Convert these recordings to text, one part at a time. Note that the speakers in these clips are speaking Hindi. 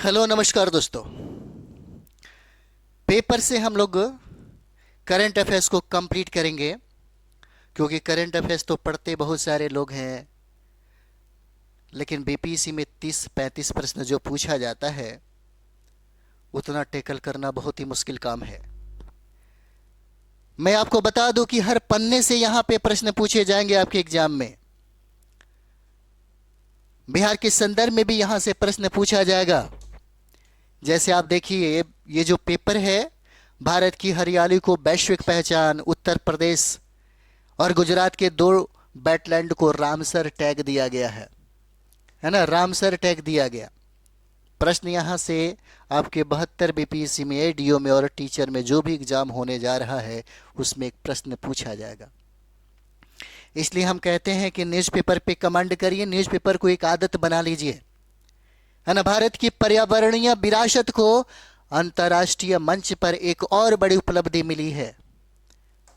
हेलो नमस्कार दोस्तों। पेपर से हम लोग करंट अफेयर्स को कंप्लीट करेंगे, क्योंकि करंट अफेयर्स तो पढ़ते बहुत सारे लोग हैं, लेकिन बीपीएससी में 30-35 प्रश्न जो पूछा जाता है उतना टैकल करना बहुत ही मुश्किल काम है। मैं आपको बता दूं कि हर पन्ने से यहां पे प्रश्न पूछे जाएंगे आपके एग्जाम में। बिहार के संदर्भ में भी यहां से प्रश्न पूछा जाएगा। जैसे आप देखिए, ये जो पेपर है, भारत की हरियाली को वैश्विक पहचान, उत्तर प्रदेश और गुजरात के दो वेटलैंड को रामसर टैग दिया गया है ना, रामसर टैग दिया गया। प्रश्न यहां से आपके 72 बीपीएससी में, एडीओ में और टीचर में जो भी एग्जाम होने जा रहा है उसमें एक प्रश्न पूछा जाएगा। इसलिए हम कहते हैं कि न्यूज़पेपर पे कमांड करिए, न्यूज़पेपर को एक आदत बना लीजिए, है ना। भारत की पर्यावरणीय विरासत को अंतर्राष्ट्रीय मंच पर एक और बड़ी उपलब्धि मिली है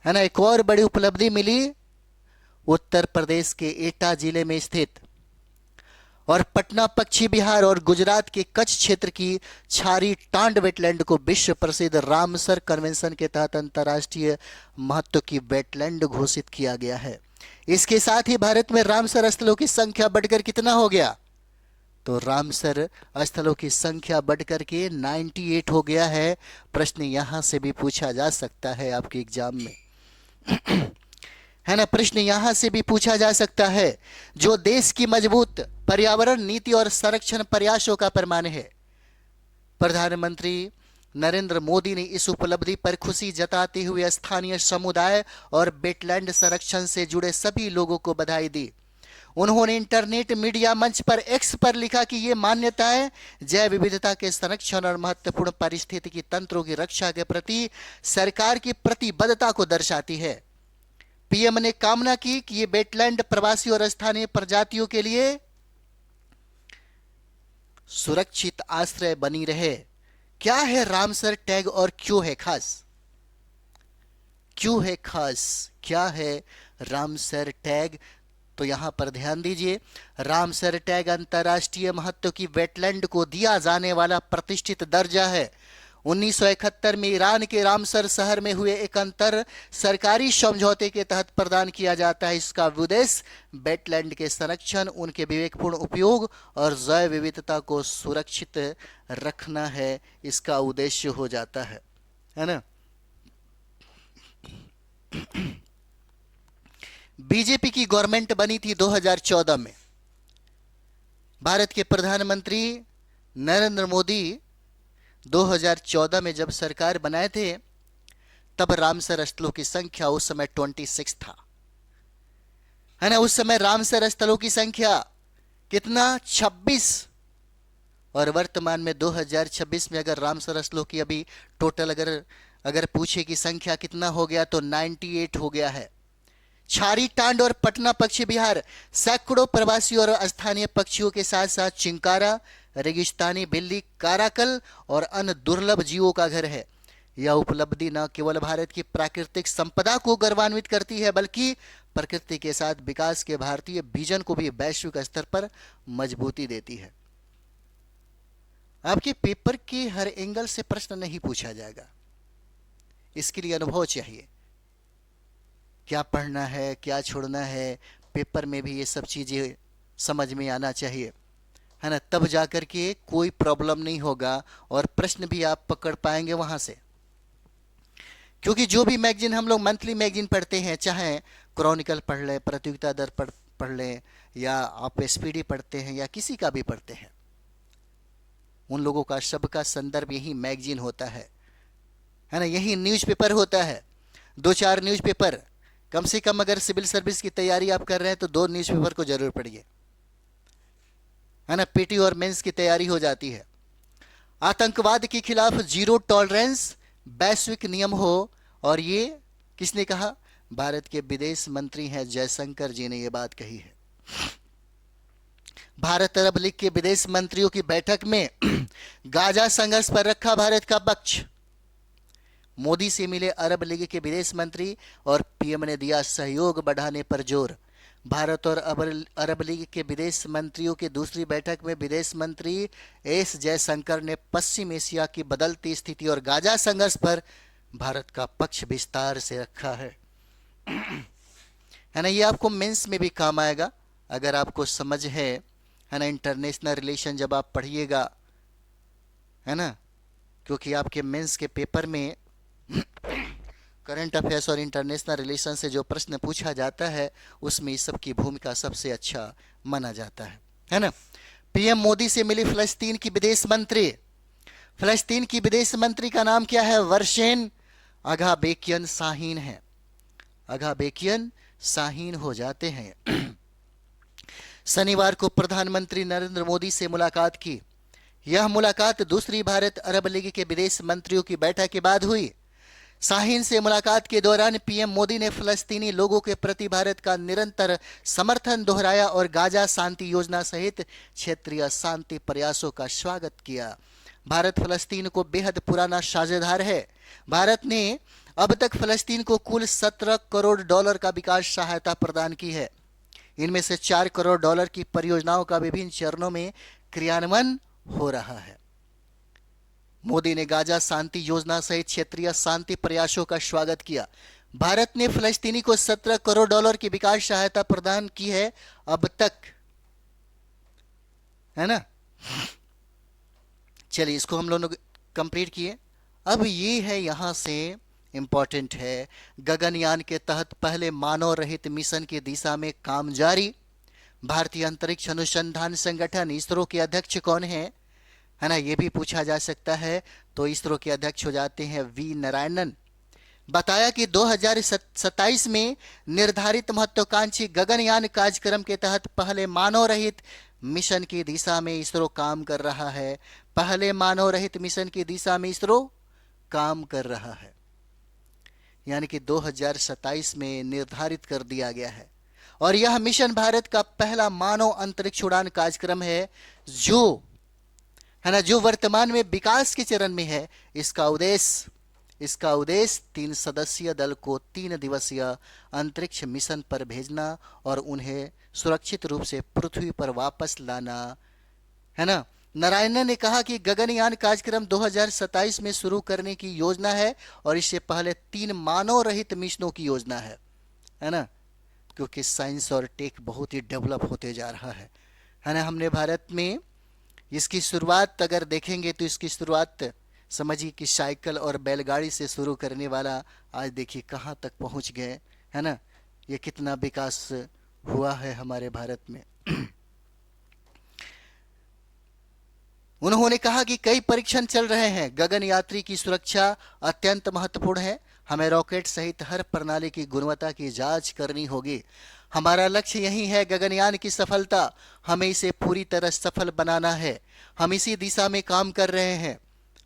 ना। एक और बड़ी उपलब्धि मिली उत्तर प्रदेश के एटा जिले में स्थित और पटना पश्चिम बिहार और गुजरात के कच्छ क्षेत्र की छारी टांड वेटलैंड को विश्व प्रसिद्ध रामसर कन्वेंशन के तहत अंतर्राष्ट्रीय महत्व की वेटलैंड घोषित किया गया है। इसके साथ ही भारत में रामसर स्थलों की संख्या बढ़कर कितना हो गया? तो रामसर स्थलों की संख्या बढ़कर के 98 हो गया है। प्रश्न यहां से भी पूछा जा सकता है आपके एग्जाम में, है ना। प्रश्न यहां से भी पूछा जा सकता है, जो देश की मजबूत पर्यावरण नीति और संरक्षण प्रयासों का प्रमाण है। प्रधानमंत्री नरेंद्र मोदी ने इस उपलब्धि पर खुशी जताते हुए स्थानीय समुदाय और वेटलैंड संरक्षण से जुड़े सभी लोगों को बधाई दी। उन्होंने इंटरनेट मीडिया मंच पर एक्स पर लिखा कि ये मान्यताएं जैव विविधता के संरक्षण और महत्वपूर्ण पारिस्थितिकी तंत्रों की रक्षा के प्रति सरकार की प्रतिबद्धता को दर्शाती है। पीएम ने कामना की कि ये वेटलैंड प्रवासी और स्थानीय प्रजातियों के लिए सुरक्षित आश्रय बनी रहे। क्या है रामसर टैग और क्यों है खास? क्यों है खास? क्या है रामसर टैग? तो यहां पर ध्यान दीजिए, रामसर टैग अंतर्राष्ट्रीय महत्व की वेटलैंड को दिया जाने वाला प्रतिष्ठित दर्जा है। 1971 में ईरान के रामसर शहर में हुए एक अंतर सरकारी समझौते के तहत प्रदान किया जाता है। इसका उद्देश्य वेटलैंड के संरक्षण, उनके विवेकपूर्ण उपयोग और जैव विविधता को सुरक्षित रखना है। इसका उद्देश्य हो जाता है ना। बीजेपी की गवर्नमेंट बनी थी 2014 में। भारत के प्रधानमंत्री नरेंद्र मोदी 2014 में जब सरकार बनाए थे, तब रामसर स्थलों की संख्या उस समय 26 था, है ना। उस समय रामसर स्थलों की संख्या कितना? 26। और वर्तमान में 2026 में अगर रामसर स्थलों की अभी टोटल अगर पूछे कि संख्या कितना हो गया, तो 98 हो गया है। छारी टांड और पटना पश्चिम बिहार सैकड़ों प्रवासी और स्थानीय पक्षियों के साथ साथ चिंकारा, रेगिस्तानी बिल्ली, काराकल और अन्य दुर्लभ जीवों का घर है। यह उपलब्धि न केवल भारत की प्राकृतिक संपदा को गौरवान्वित करती है, बल्कि प्रकृति के साथ विकास के भारतीय विजन को भी वैश्विक स्तर पर मजबूती देती है। आपके पेपर के हर एंगल से प्रश्न नहीं पूछा जाएगा, इसके लिए अनुभव चाहिए। क्या पढ़ना है, क्या छोड़ना है, पेपर में भी ये सब चीज़ें समझ में आना चाहिए, है ना। तब जाकर के कोई प्रॉब्लम नहीं होगा और प्रश्न भी आप पकड़ पाएंगे वहाँ से। क्योंकि जो भी मैगजीन हम लोग मंथली मैगजीन पढ़ते हैं, चाहे क्रॉनिकल पढ़ लें, प्रतियोगिता दर पढ़ लें, या आप एसपीडी पढ़ते हैं, या किसी का भी पढ़ते हैं, उन लोगों का सबका संदर्भ यही मैगजीन होता है ना। यही न्यूज़पेपर होता है। 2-4 न्यूज़पेपर कम से कम, अगर सिविल सर्विस की तैयारी आप कर रहे हैं तो 2 न्यूज़पेपर को जरूर पढ़िए, है ना। पीटी और मेंस की तैयारी हो जाती है। आतंकवाद के खिलाफ जीरो टॉलरेंस वैश्विक नियम हो, और ये किसने कहा? भारत के विदेश मंत्री हैं जयशंकर जी ने ये बात कही है। भारत अरब लीग के विदेश मंत्रियों की बैठक में गाजा संघर्ष पर रखा भारत का पक्ष। मोदी से मिले अरब लीग के विदेश मंत्री और पीएम ने दिया सहयोग बढ़ाने पर जोर। भारत और अरब लीग के विदेश मंत्रियों की दूसरी बैठक में विदेश मंत्री एस जयशंकर ने पश्चिम एशिया की बदलती स्थिति और गाजा संघर्ष पर भारत का पक्ष विस्तार से रखा है ना। ये आपको मेंस में भी काम आएगा अगर आपको समझ है ना, इंटरनेशनल रिलेशन जब आप पढ़िएगा, है ना, क्योंकि आपके मेंस के पेपर में करंट अफेयर्स और इंटरनेशनल रिलेशन से जो प्रश्न पूछा जाता है उसमें इस सब की भूमिका सबसे अच्छा माना जाता है ना। पीएम मोदी से मिली फिलिस्तीन की विदेश मंत्री। फिलिस्तीन की विदेश मंत्री का नाम क्या है? वर्शेन अगाबेकियन शाहीन है। अगाबेकियन शाहीन हो जाते हैं। शनिवार को प्रधानमंत्री नरेंद्र मोदी से मुलाकात की। यह मुलाकात दूसरी भारत अरब लीग के विदेश मंत्रियों की बैठक के बाद हुई। शाहीन से मुलाकात के दौरान पीएम मोदी ने फिलिस्तीनी लोगों के प्रति भारत का निरंतर समर्थन दोहराया और गाजा शांति योजना सहित क्षेत्रीय शांति प्रयासों का स्वागत किया। भारत फिलिस्तीन को बेहद पुराना साझेदार है। भारत ने अब तक फिलिस्तीन को कुल 17 करोड़ डॉलर का विकास सहायता प्रदान की है। इनमें से 4 करोड़ डॉलर की परियोजनाओं का विभिन्न चरणों में क्रियान्वयन हो रहा है। मोदी ने गाजा शांति योजना सहित क्षेत्रीय शांति प्रयासों का स्वागत किया। भारत ने फिलिस्तीनी को 17 करोड़ डॉलर की विकास सहायता प्रदान की है अब तक, है ना। चलिए इसको हम लोगों ने कंप्लीट किए। अब ये है, यहां से इंपॉर्टेंट है, गगनयान के तहत पहले मानव रहित मिशन की दिशा में काम जारी। भारतीय अंतरिक्ष अनुसंधान संगठन इसरो के अध्यक्ष कौन है ना, ये भी पूछा जा सकता है। तो इसरो के अध्यक्ष हो जाते हैं वी नारायणन। बताया कि 2027 में निर्धारित महत्वाकांक्षी गगनयान कार्यक्रम के तहत पहले मानव रहित मिशन की दिशा में इसरो काम कर रहा है। पहले मानव रहित मिशन की दिशा में इसरो काम कर रहा है, यानी कि 2027 में निर्धारित कर दिया गया है। और यह मिशन भारत का पहला मानव अंतरिक्ष उड़ान कार्यक्रम है जो, है ना, जो वर्तमान में विकास के चरण में है। इसका उद्देश्य 3 सदस्यीय दल को 3 दिवसीय अंतरिक्ष मिशन पर भेजना और उन्हें सुरक्षित रूप से पृथ्वी पर वापस लाना, है ना। नारायणन ने कहा कि गगनयान कार्यक्रम 2027 में शुरू करने की योजना है और इससे पहले 3 मानव रहित मिशनों की योजना है ना, क्योंकि साइंस और टेक बहुत ही डेवलप होते जा रहा है ना। हमने भारत में इसकी शुरुआत अगर देखेंगे तो इसकी शुरुआत समझिए कि साइकिल और बैलगाड़ी से शुरू करने वाला आज देखिए कहाँ तक पहुँच गए, है ना। ये कितना विकास हुआ है हमारे भारत में। उन्होंने कहा कि कई परीक्षण चल रहे हैं। गगन यात्री की सुरक्षा अत्यंत महत्वपूर्ण है। हमें रॉकेट सहित हर प्रणाली की गुणवत्ता की जांच करनी होगी। हमारा लक्ष्य यही है, गगनयान की सफलता। हमें इसे पूरी तरह सफल बनाना है। हम इसी दिशा में काम कर रहे हैं।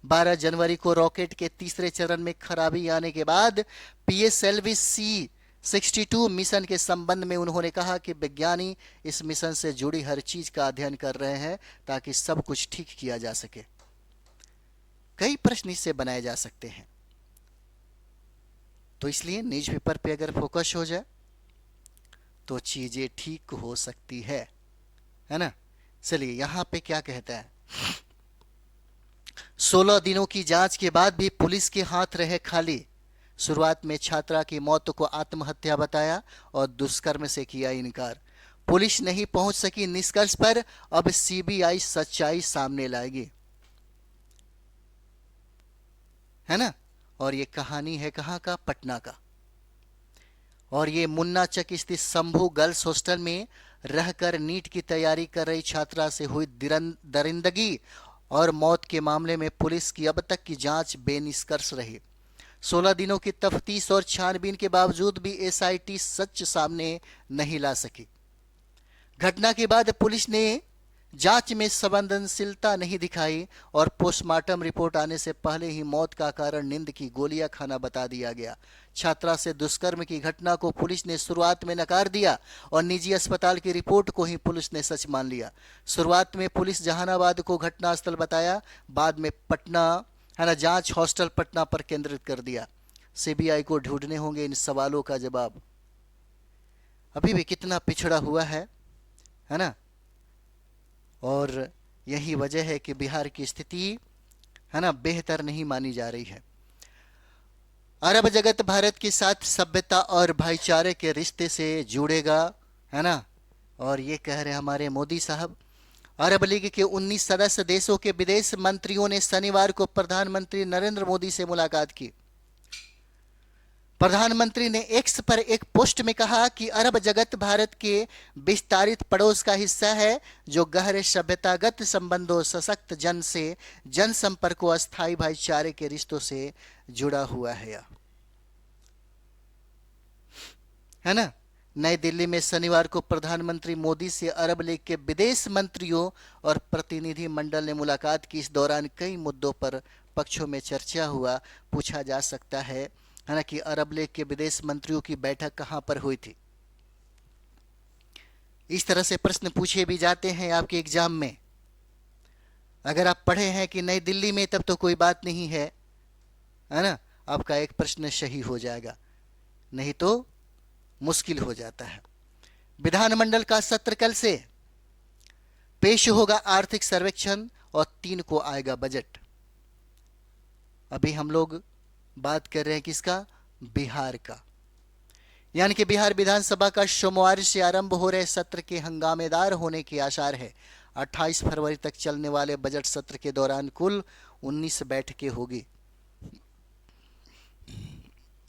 12 जनवरी को रॉकेट के तीसरे चरण में खराबी आने के बाद PSLV C-62 मिशन के संबंध में उन्होंने कहा कि विज्ञानी इस मिशन से जुड़ी हर चीज का अध्ययन कर रहे हैं ताकि सब कुछ ठीक किया जा सके। कई प्रश्न इससे बनाए जा सकते हैं, तो इसलिए न्यूज़पेपर पे अगर फोकस हो जाए तो चीजें ठीक हो सकती है ना। चलिए यहां पे क्या कहता है, 16 दिनों की जांच के बाद भी पुलिस के हाथ रहे खाली। शुरुआत में छात्रा की मौत को आत्महत्या बताया और दुष्कर्म से किया इनकार। पुलिस नहीं पहुंच सकी निष्कर्ष पर, अब CBI सच्चाई सामने लाएगी, है ना। और ये कहानी है कहां का? पटना का। और ये मुन्ना चक स्थित शंभू गर्ल्स हॉस्टल में रहकर नीट की तैयारी कर रही छात्रा से हुई दरिंदगी और मौत के मामले में पुलिस की अब तक की जांच बेनिष्कर्ष रही। 16 दिनों की तफ्तीश और छानबीन के बावजूद भी SIT सच सामने नहीं ला सकी। घटना के बाद पुलिस ने जांच में संवेदनशीलता नहीं दिखाई और पोस्टमार्टम रिपोर्ट आने से पहले ही मौत का कारण नींद की गोलियां खाना बता दिया गया। छात्रा से दुष्कर्म की घटना को पुलिस ने शुरुआत में नकार दिया और निजी अस्पताल की रिपोर्ट को ही पुलिस ने सच मान लिया। शुरुआत में पुलिस जहानाबाद को घटनास्थल बताया, बाद में पटना, है ना, जांच हॉस्टल पटना पर केंद्रित कर दिया। CBI को ढूंढने होंगे इन सवालों का जवाब। अभी भी कितना पिछड़ा हुआ है ना। और यही वजह है कि बिहार की स्थिति है ना बेहतर नहीं मानी जा रही है। अरब जगत भारत के साथ सभ्यता और भाईचारे के रिश्ते से जुड़ेगा, है ना। और ये कह रहे हमारे मोदी साहब। अरब लीग के 19 सदस्य देशों के विदेश मंत्रियों ने शनिवार को प्रधानमंत्री नरेंद्र मोदी से मुलाकात की। प्रधानमंत्री ने एक्स पर एक पोस्ट में कहा कि अरब जगत भारत के विस्तारित पड़ोस का हिस्सा है, जो गहरे सभ्यतागत संबंधों, सशक्त जन से जन संपर्क और अस्थायी भाईचारे के रिश्तों से जुड़ा हुआ है ना। नई दिल्ली में शनिवार को प्रधानमंत्री मोदी से अरब लीग के विदेश मंत्रियों और प्रतिनिधि मंडल ने मुलाकात की। इस दौरान कई मुद्दों पर पक्षों में चर्चा हुआ। पूछा जा सकता है ना कि अरब लीग के विदेश मंत्रियों की बैठक कहां पर हुई थी। इस तरह से प्रश्न पूछे भी जाते हैं आपके एग्जाम में। अगर आप पढ़े हैं कि नई दिल्ली में, तब तो कोई बात नहीं है ना, आपका एक प्रश्न सही हो जाएगा, नहीं तो मुश्किल हो जाता है। विधानमंडल का सत्र कल से, पेश होगा आर्थिक सर्वेक्षण और 3 को आएगा बजट। अभी हम लोग बात कर रहे हैं किसका? बिहार का। यानी कि बिहार विधानसभा का सोमवार से आरंभ हो रहे सत्र के हंगामेदार होने के आसार है। 28 फरवरी तक चलने वाले बजट सत्र के दौरान कुल 19 बैठकें होगी,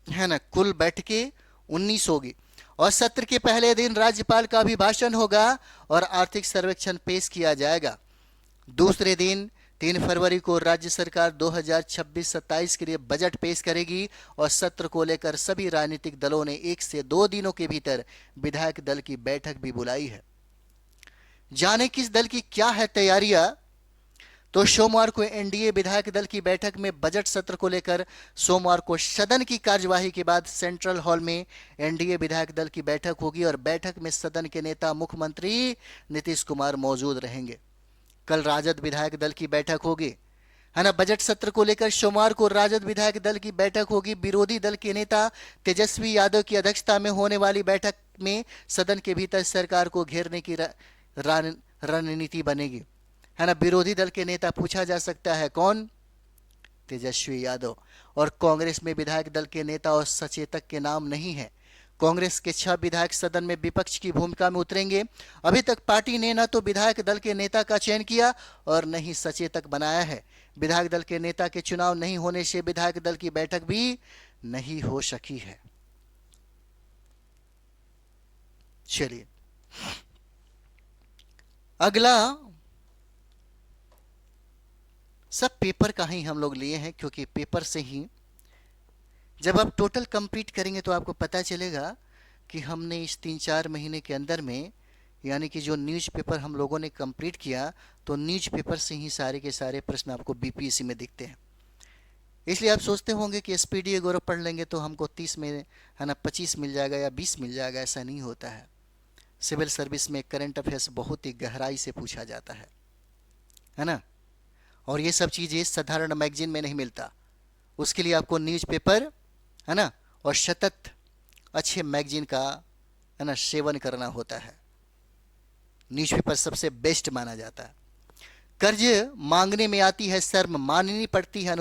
है ना। कुल बैठकें 19 होगी। और सत्र के पहले दिन राज्यपाल का अभिभाषण होगा और आर्थिक सर्वेक्षण पेश किया जाएगा। दूसरे दिन 3 फरवरी को राज्य सरकार 2026-27 के लिए बजट पेश करेगी और सत्र को लेकर सभी राजनीतिक दलों ने 1 से 2 दिनों के भीतर विधायक दल की बैठक भी बुलाई है। जाने किस दल की क्या है तैयारियां। तो सोमवार को एनडीए विधायक दल की बैठक में बजट सत्र को लेकर सोमवार को सदन की कार्यवाही के बाद सेंट्रल हॉल में एनडीए विधायक दल की बैठक होगी और बैठक में सदन के नेता मुख्यमंत्री नीतीश कुमार मौजूद रहेंगे। कल राजद विधायक दल की बैठक होगी, है ना। बजट सत्र को लेकर सोमवार को राजद विधायक दल की बैठक होगी। विरोधी दल के नेता तेजस्वी यादव की अध्यक्षता में होने वाली बैठक में सदन के भीतर सरकार को घेरने की रणनीति बनेगी, है ना। विरोधी दल के नेता पूछा जा सकता है कौन? तेजस्वी यादव। और कांग्रेस में विधायक दल के नेता और सचेतक के नाम नहीं है। कांग्रेस के 6 विधायक सदन में विपक्ष की भूमिका में उतरेंगे। अभी तक पार्टी ने न तो विधायक दल के नेता का चयन किया और न ही सचेतक बनाया है। विधायक दल के नेता के चुनाव नहीं होने से विधायक दल की बैठक भी नहीं हो सकी है। चलिए अगला, सब पेपर का ही हम लोग लिए हैं, क्योंकि पेपर से ही जब आप टोटल कंप्लीट करेंगे तो आपको पता चलेगा कि हमने इस 3-4 महीने के अंदर में, यानी कि जो न्यूज़पेपर हम लोगों ने कंप्लीट किया, तो न्यूज़पेपर से ही सारे के सारे प्रश्न आपको बीपीएससी में दिखते हैं। इसलिए आप सोचते होंगे कि एसपीडीए गौरव पढ़ लेंगे तो हमको 30 में, है ना, 25 मिल जाएगा या 20 मिल जाएगा। ऐसा नहीं होता है। सिविल सर्विस में करंट अफेयर्स बहुत ही गहराई से पूछा जाता है ना। और ये सब चीज़ें साधारण मैगजीन में नहीं मिलता। उसके लिए आपको न्यूज़पेपर, है ना, और सतत अच्छे मैगजीन का, है ना, सेवन करना होता है। न्यूज़पेपर सबसे बेस्ट माना जाता है। कर्ज मांगने में आती है शर्म, माननी पड़ती है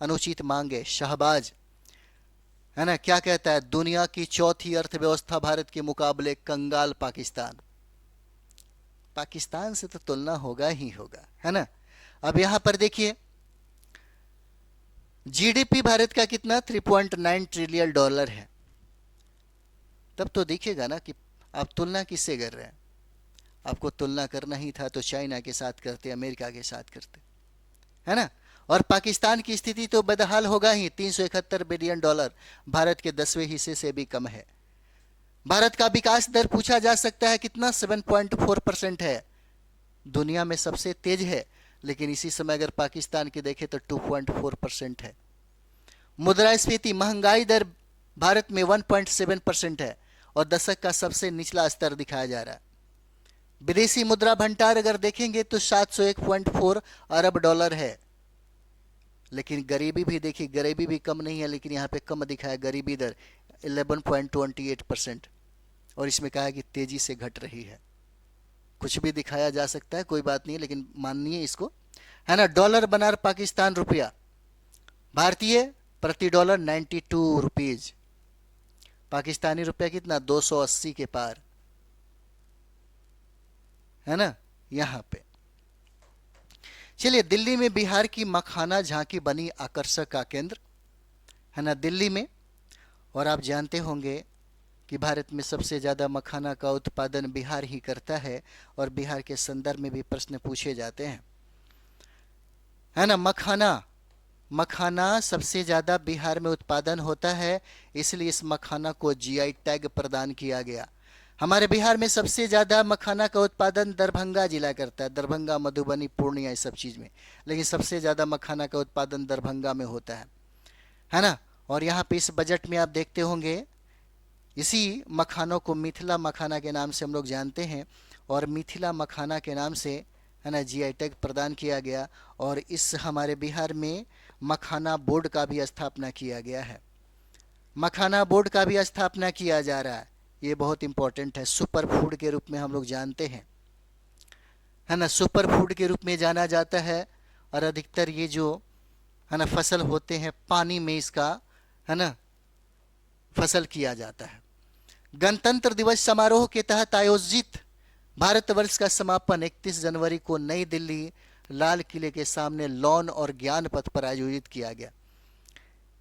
अनुचित मांगे। शहबाज, है ना, क्या कहता है? दुनिया की चौथी अर्थव्यवस्था भारत के मुकाबले कंगाल पाकिस्तान। पाकिस्तान से तो तुलना होगा ही होगा, है ना। अब यहां पर देखिए, जीडीपी भारत का कितना? 3.9 ट्रिलियन डॉलर है। तब तो दिखेगा ना कि आप तुलना किससे कर रहे हैं। आपको तुलना करना ही था तो चाइना के साथ करते, अमेरिका के साथ करते, है ना। और पाकिस्तान की स्थिति तो बदहाल होगा ही। 371 बिलियन डॉलर भारत के 10वें हिस्से से भी कम है। भारत का विकास दर पूछा जा सकता है कितना? 7.4% है। दुनिया में सबसे तेज है, लेकिन इसी समय अगर पाकिस्तान की देखें तो 2.4% है। मुद्रास्फीति, महंगाई दर भारत में 1.7% है और दशक का सबसे निचला स्तर दिखाया जा रहा है। विदेशी मुद्रा भंडार अगर देखेंगे तो 701.4 अरब डॉलर है। लेकिन गरीबी भी देखिए, गरीबी भी कम नहीं है, लेकिन यहाँ पे कम दिखाया गरीबी दर 11.28%, और इसमें कहा है कि तेजी से घट रही है। कुछ भी दिखाया जा सकता है, कोई बात नहीं, लेकिन मानिए इसको, है ना। डॉलर बनाम पाकिस्तान रुपया, भारतीय प्रति डॉलर 92 रुपीज, पाकिस्तानी रुपया कितना 280 के पार, है ना यहां पे। चलिए, दिल्ली में बिहार की मखाना झांकी बनी आकर्षक का केंद्र, है ना, दिल्ली में। और आप जानते होंगे कि भारत में सबसे ज़्यादा मखाना का उत्पादन बिहार ही करता है, और बिहार के संदर्भ में भी प्रश्न पूछे जाते हैं, है ना। मखाना, मखाना सबसे ज़्यादा बिहार में उत्पादन होता है, इसलिए इस मखाना को जीआई टैग प्रदान किया गया। हमारे बिहार में सबसे ज़्यादा मखाना का उत्पादन दरभंगा जिला करता है, दरभंगा, मधुबनी, पूर्णिया, इस सब चीज़ में, लेकिन सबसे ज़्यादा मखाना का उत्पादन दरभंगा में होता है ना। और यहाँ पे इस बजट में आप देखते होंगे, इसी मखानों को मिथिला मखाना के नाम से हम लोग जानते हैं, और मिथिला मखाना के नाम से, है ना, जीआई टैग प्रदान किया गया। और इस हमारे बिहार में मखाना बोर्ड का भी स्थापना किया गया है, मखाना बोर्ड का भी स्थापना किया जा रहा है। ये बहुत इंपॉर्टेंट है, सुपर फूड के रूप में हम लोग जानते हैं, है ना, सुपर फूड के रूप में जाना जाता है। और अधिकतर ये जो, है ना, फसल होते हैं, पानी में इसका, है ना, फसल किया जाता है। गणतंत्र दिवस समारोह के तहत आयोजित भारतवर्ष का समापन 31 जनवरी को नई दिल्ली लाल किले के सामने लॉन और ज्ञान पथ पर आयोजित किया गया।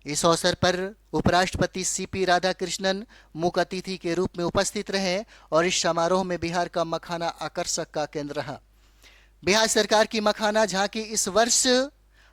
इस अवसर पर उपराष्ट्रपति सीपी राधाकृष्णन मुख्य अतिथि के रूप में उपस्थित रहे, और इस समारोह में बिहार का मखाना आकर्षक का केंद्र रहा। बिहार सरकार की मखाना झांकी इस वर्ष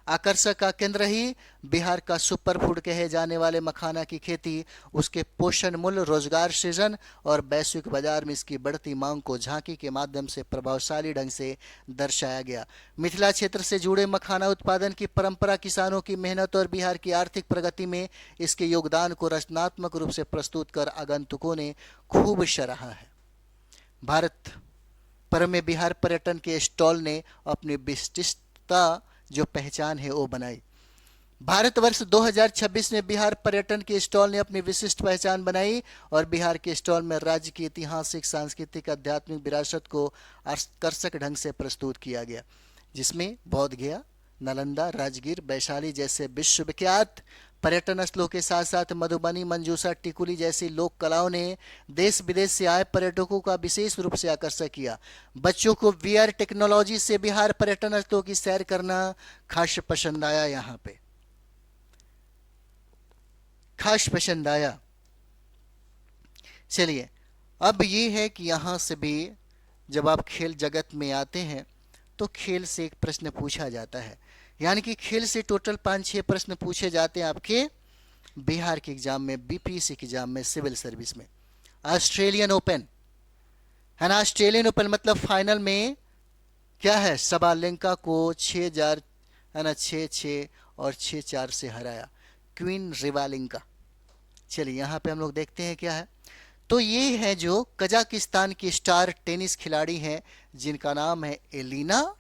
आकर्षक का केंद्र रही। बिहार का सुपर फूड कहे जाने वाले मखाना की खेती, उसके पोषण मूल्य, रोजगार सृजन और वैश्विक बाजार में इसकी बढ़ती मांग को झांकी के माध्यम से प्रभावशाली ढंग से दर्शाया गया। मिथिला क्षेत्र से जुड़े मखाना उत्पादन की परंपरा, किसानों की मेहनत और बिहार की आर्थिक प्रगति में इसके योगदान को रचनात्मक रूप से प्रस्तुत कर आगंतुकों ने खूब सराहा है। भारत पर में बिहार पर्यटन के स्टॉल ने अपनी विशिष्टता, जो पहचान है, वो बनाई। भारतवर्ष 2026 में बिहार पर्यटन के स्टॉल ने अपनी विशिष्ट पहचान बनाई, और बिहार के स्टॉल में राज्य की ऐतिहासिक, सांस्कृतिक, आध्यात्मिक विरासत को आकर्षक ढंग से प्रस्तुत किया गया, जिसमें बौद्ध गया, नालंदा, राजगीर, वैशाली जैसे विश्वविख्यात पर्यटन स्थलों के साथ साथ मधुबनी, मंजूषा, टिकुली जैसी लोक कलाओं ने देश विदेश से आए पर्यटकों का विशेष रूप से आकर्षित किया। बच्चों को वीआर टेक्नोलॉजी से बिहार पर्यटन स्थलों की सैर करना खास पसंद आया, यहाँ पे खास पसंद आया। चलिए, अब ये है कि यहाँ से भी जब आप खेल जगत में आते हैं तो खेल से एक प्रश्न पूछा जाता है, यानी कि खेल से टोटल 5-6 प्रश्न पूछे जाते हैं आपके बिहार के एग्जाम में, बीपीएससी के एग्जाम में, सिविल सर्विस में। ऑस्ट्रेलियन ओपन, है ना, ऑस्ट्रेलियन ओपन मतलब फाइनल में क्या है, सबालेंका को 6-4, है ना, 6-6 और 6-4 से हराया, क्वीन रिवालिंका। चलिए, यहाँ पे हम लोग देखते हैं क्या है। तो ये है जो कजाकिस्तान की स्टार टेनिस खिलाड़ी हैं, जिनका नाम है एलिना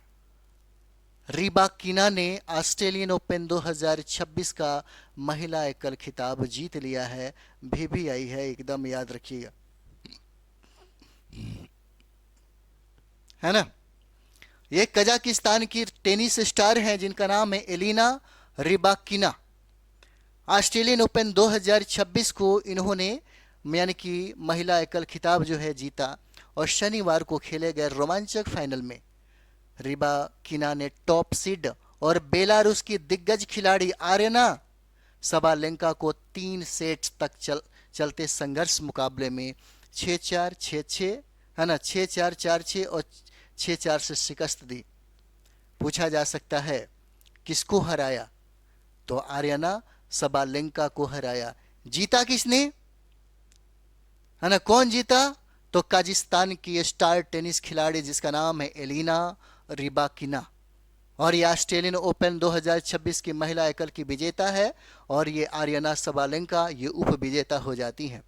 रिबाकिना, ने ऑस्ट्रेलियन ओपन 2026 का महिला एकल खिताब जीत लिया है। भी आई है, एकदम याद रखिएगा, है ना। ये कजाकिस्तान की टेनिस स्टार हैं, जिनका नाम है एलिना रिबाकिना। ऑस्ट्रेलियन ओपन 2026 को इन्होंने, यानी कि महिला एकल खिताब जो है, जीता। और शनिवार को खेले गए रोमांचक फाइनल में रिबाकिना ने टॉप सीड और बेलारूस की दिग्गज खिलाड़ी आर्यना सबालेंका को 3 सेट्स तक चलते संघर्ष मुकाबले में 6-4, 6-6, है ना, 6-4, 4-6 और 6-4 से शिकस्त दी। पूछा जा सकता है किसको हराया, तो आर्यना सबालेंका को हराया। जीता किसने, है ना, कौन जीता, तो काजिस्तान की स्टार टेनिस खिलाड़ी जिसका नाम है एलिना रिबाकिना। और ये ऑस्ट्रेलियन ओपन 2026 की महिला एकल की विजेता है, और ये आर्यना सबालेंका ये उप विजेता हो जाती हैं।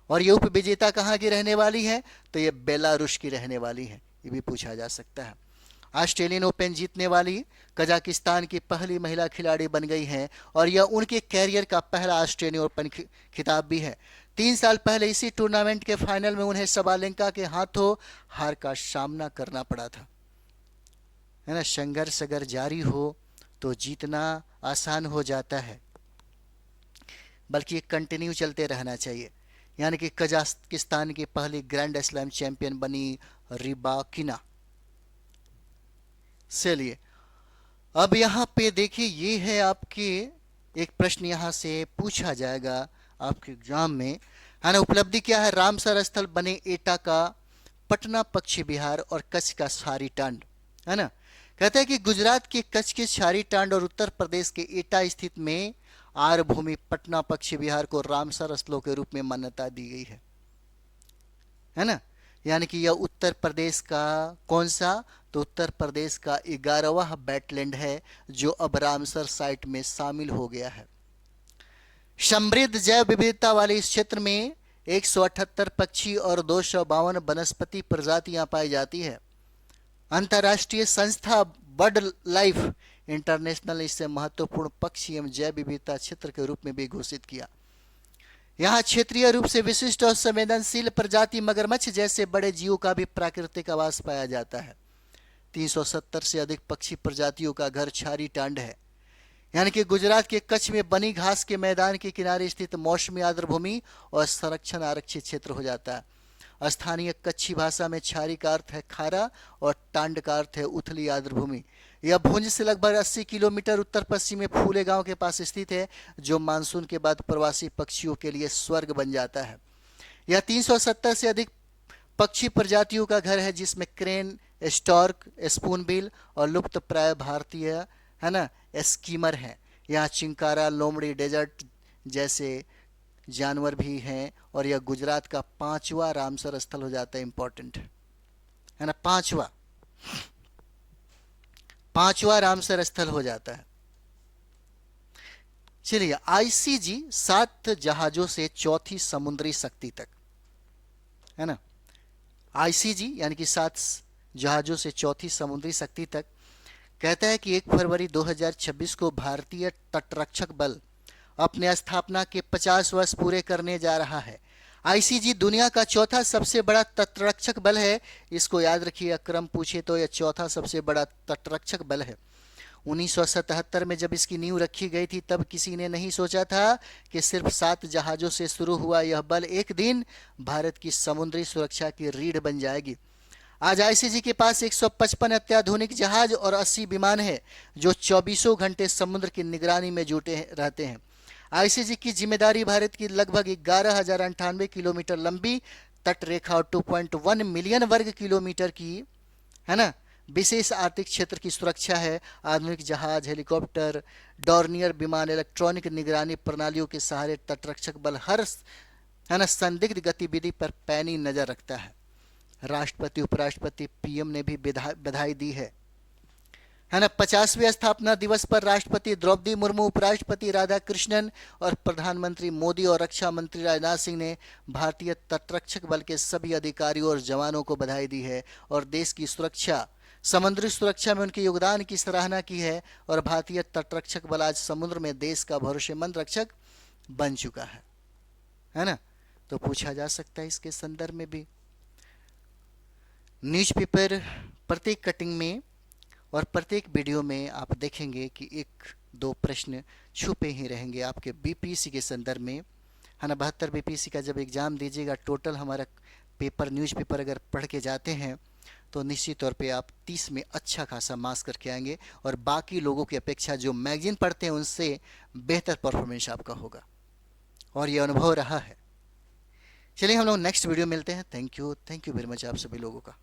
और ये उप विजेता कहाँ की रहने वाली है, तो ये बेलारूस की रहने वाली है, ये भी पूछा जा सकता है। ऑस्ट्रेलियन ओपन जीतने वाली कजाकिस्तान की पहली महिला खिलाड़ी बन गई हैं, और यह उनके कैरियर का पहला ऑस्ट्रेलियन ओपन खिताब भी है। 3 साल पहले इसी टूर्नामेंट के फाइनल में उन्हें सबालेंका के हाथों हार का सामना करना पड़ा था, है ना। संघर्ष अगर जारी हो तो जीतना आसान हो जाता है, बल्कि कंटिन्यू चलते रहना चाहिए। यानी कि कजाकिस्तान की पहली ग्रैंड स्लैम चैंपियन बनी रिबाकिना। चलिए अब यहाँ पे देखिए, ये है आपके एक प्रश्न यहाँ से पूछा जाएगा आपके एग्जाम में, है ना। उपलब्धि क्या है? रामसर स्थल बने एटा का, पटना पक्षी विहार और कच्छ का सारी टांड, है ना। कहते हैं कि गुजरात के कच्छ के सारी टांड और उत्तर प्रदेश के एटा स्थित में आर भूमि पटना पक्षी विहार को रामसर स्थलों के रूप में मान्यता दी गई है ना। यानी कि यह उत्तर प्रदेश का कौन सा? तो उत्तर प्रदेश का 11वां वेटलैंड है जो अब रामसर साइट में शामिल हो गया है। समृद्ध जैव विविधता वाले इस क्षेत्र में 178 पक्षी और 252 वनस्पति प्रजातियां पाई जाती है। अंतर्राष्ट्रीय संस्था बर्ड लाइफ इंटरनेशनल ने इसे महत्वपूर्ण पक्षी एवं जैव विविधता क्षेत्र के रूप में भी घोषित किया। यहाँ क्षेत्रीय रूप से विशिष्ट और संवेदनशील प्रजाति मगरमच्छ जैसे बड़े जीवों का भी प्राकृतिक आवास पाया जाता है। 370 से अधिक पक्षी प्रजातियों का घर छारी टांड है। यानी कि गुजरात के कच्छ में बनी घास के मैदान के किनारे स्थित मौसमी आर्द्रभूमि और संरक्षण आरक्षित क्षेत्र हो जाता है। स्थानीय कच्छी भाषा में छारी का अर्थ है खारा और टांड का अर्थ है उथली आर्द्रभूमि। यह भुंज से लगभग 80 किलोमीटर उत्तर पश्चिम में फूले गांव के पास स्थित है, जो मानसून के बाद प्रवासी पक्षियों के लिए स्वर्ग बन जाता है। यह 370 से अधिक पक्षी प्रजातियों का घर है, जिसमें क्रेन, स्टॉर्क, स्पूनबिल और लुप्त प्राय भारतीय, है ना, स्कीमर हैं। यहाँ चिंकारा, लोमड़ी, डेजर्ट जैसे जानवर भी हैं। और यह गुजरात का 5वां रामसर स्थल हो जाता है। इंपॉर्टेंट है ना, पांचवा रामसर स्थल हो जाता है। चलिए, आईसीजी 7 जहाजों से चौथी समुद्री शक्ति तक, है ना। आईसीजी यानी कि 7 जहाजों से चौथी समुद्री शक्ति तक कहता है कि 1 फरवरी 2026 को भारतीय तटरक्षक बल अपने स्थापना के 50 वर्ष पूरे करने जा रहा है। आईसीजी दुनिया का चौथा सबसे बड़ा तटरक्षक बल है। इसको याद रखिए, क्रम पूछे तो यह चौथा सबसे बड़ा तटरक्षक बल है। 1977 में जब इसकी नींव रखी गई थी, तब किसी ने नहीं सोचा था कि सिर्फ 7 जहाजों से शुरू हुआ यह बल एक दिन भारत की समुद्री सुरक्षा की रीढ़ बन जाएगी। आज आईसीजी के पास 155 अत्याधुनिक जहाज और 80 विमान है, जो 24 घंटे समुद्र की निगरानी में जुटे रहते हैं। आईसीजी की जिम्मेदारी भारत की लगभग 11,098 किलोमीटर लंबी तट रेखा और 2.1 मिलियन वर्ग किलोमीटर की, है ना, विशेष आर्थिक क्षेत्र की सुरक्षा है। आधुनिक जहाज, हेलीकॉप्टर, डॉर्नियर विमान, इलेक्ट्रॉनिक निगरानी प्रणालियों के सहारे तटरक्षक बल हर, है ना, संदिग्ध गतिविधि पर पैनी नजर रखता है। राष्ट्रपति, उपराष्ट्रपति, पीएम ने भी बधाई दी है ना। 50वें स्थापना दिवस पर राष्ट्रपति द्रौपदी मुर्मू, उपराष्ट्रपति राधाकृष्णन और प्रधानमंत्री मोदी और रक्षा मंत्री राजनाथ सिंह ने भारतीय तटरक्षक बल के सभी अधिकारियों और जवानों को बधाई दी है और देश की सुरक्षा, समुद्री सुरक्षा में उनके योगदान की सराहना की है। और भारतीय तटरक्षक बल आज समुद्र में देश का भरोसेमंद रक्षक बन चुका है ना। तो पूछा जा सकता है इसके संदर्भ में भी। न्यूज़पेपर प्रत्येक कटिंग में और प्रत्येक वीडियो में आप देखेंगे कि 1-2 प्रश्न छुपे ही रहेंगे आपके बीपीएससी के संदर्भ में, है ना। 72 बीपीएससी का जब एग्ज़ाम दीजिएगा, टोटल हमारा पेपर, न्यूज़पेपर अगर पढ़ के जाते हैं तो निश्चित तौर पे आप 30 में अच्छा खासा मार्क्स करके आएंगे और बाकी लोगों की अपेक्षा जो मैगजीन पढ़ते हैं उनसे बेहतर परफॉर्मेंस आपका होगा, और ये अनुभव रहा है। चलिए हम लोग नेक्स्ट वीडियो मिलते हैं। थैंक यू वेरी मच आप सभी लोगों का।